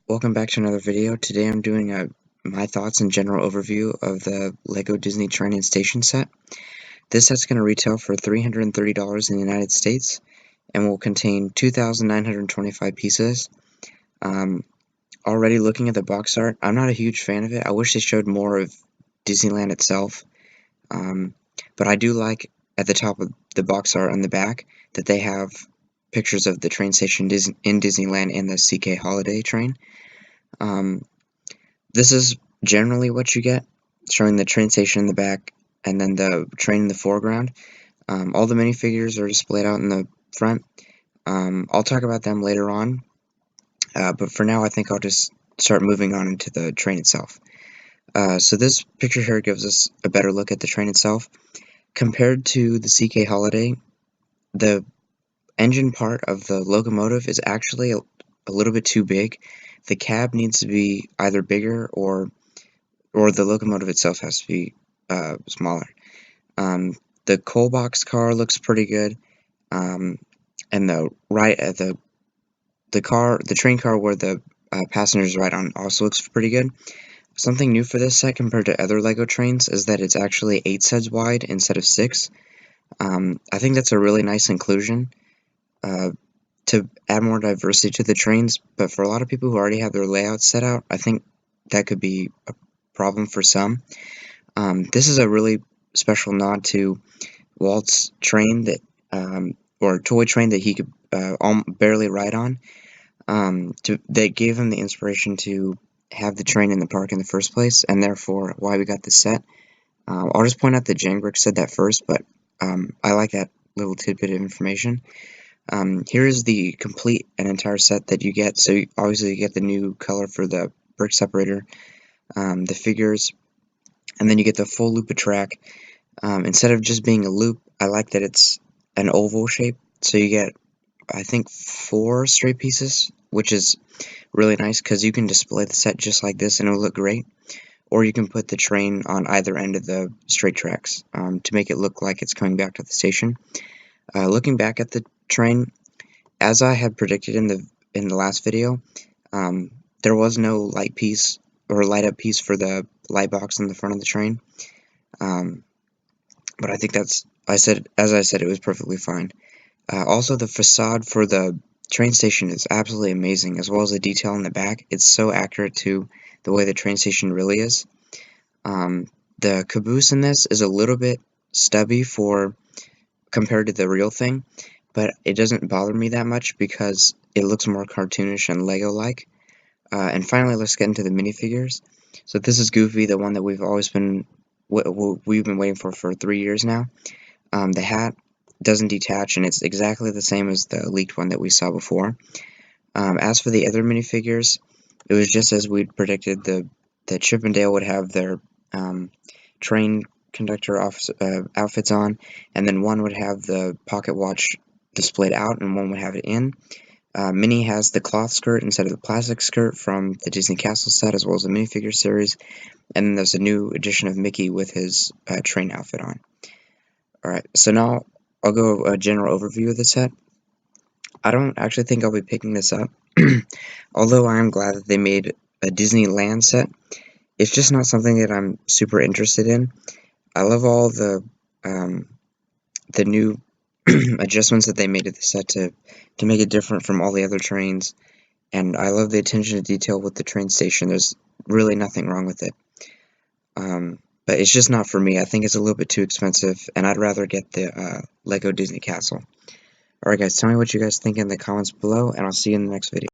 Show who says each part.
Speaker 1: Welcome back to another video. Today I'm doing my thoughts and general overview of the LEGO Disney Train and Station set. This set's going to retail for $330 in the United States and will contain 2,925 pieces. Already looking at the box art, I'm not a huge fan of it. I wish they showed more of Disneyland itself, but I do like at the top of the box art on the back that they have pictures of the train station in Disneyland and the CK Holiday train. This is generally what you get, showing the train station in the back and then the train in the foreground. All the minifigures are displayed out in the front. I'll talk about them later on, but for now I think I'll just start moving on into the train itself. So this picture here gives us a better look at the train itself. Compared to the CK Holiday, the engine part of the locomotive is actually a little bit too big. The cab needs to be either bigger or the locomotive itself has to be smaller. The coal box car looks pretty good, and the train car where the passengers ride on also looks pretty good. Something new for this set compared to other LEGO trains is that it's actually 8 sets wide instead of 6. I think that's a really nice inclusion to add more diversity to the trains, but for a lot of people who already have their layouts set out, I think that could be a problem for some. This is a really special nod to Walt's train that, or toy train that he could barely ride on. That gave him the inspiration to have the train in the park in the first place, and therefore why we got this set. I'll just point out that R&RBrick said that first, but I like that little tidbit of information. Here is the complete and entire set that you get. So obviously you get the new color for the brick separator, the figures, and then you get the full loop of track. Instead of just being a loop, I like that it's an oval shape. So you get, I think, 4 straight pieces, which is really nice because you can display the set just like this and it'll look great. Or you can put the train on either end of the straight tracks to make it look like it's coming back to the station. Looking back at the train, as I had predicted in the last video, there was no light piece or light up piece for the light box in the front of the train. But I think as I said, it was perfectly fine. Also, the facade for the train station is absolutely amazing, as well as the detail in the back. It's so accurate to the way the train station really is. The caboose in this is a little bit stubby compared to the real thing, but it doesn't bother me that much because it looks more cartoonish and Lego-like. And finally, let's get into the minifigures. So this is Goofy, the one that we've been waiting for 3 years now. The hat doesn't detach, and it's exactly the same as the leaked one that we saw before. As for the other minifigures, it was just as we'd predicted. The Chip and Dale would have their train conductor outfits on, and then one would have the pocket watch displayed out and one would have it in. Minnie has the cloth skirt instead of the plastic skirt from the Disney Castle set, as well as the minifigure series, and then there's a new edition of Mickey with his train outfit on. Alright, so now I'll go a general overview of the set. I don't actually think I'll be picking this up, although I am glad that they made a Disneyland set. It's just not something that I'm super interested in. I love all the new adjustments that they made to the set to make it different from all the other trains, and I love the attention to detail with the train station. There's really nothing wrong with it, but it's just not for me. I think it's a little bit too expensive, and I'd rather get the LEGO Disney Castle. Alright guys, tell me what you guys think in the comments below, and I'll see you in the next video.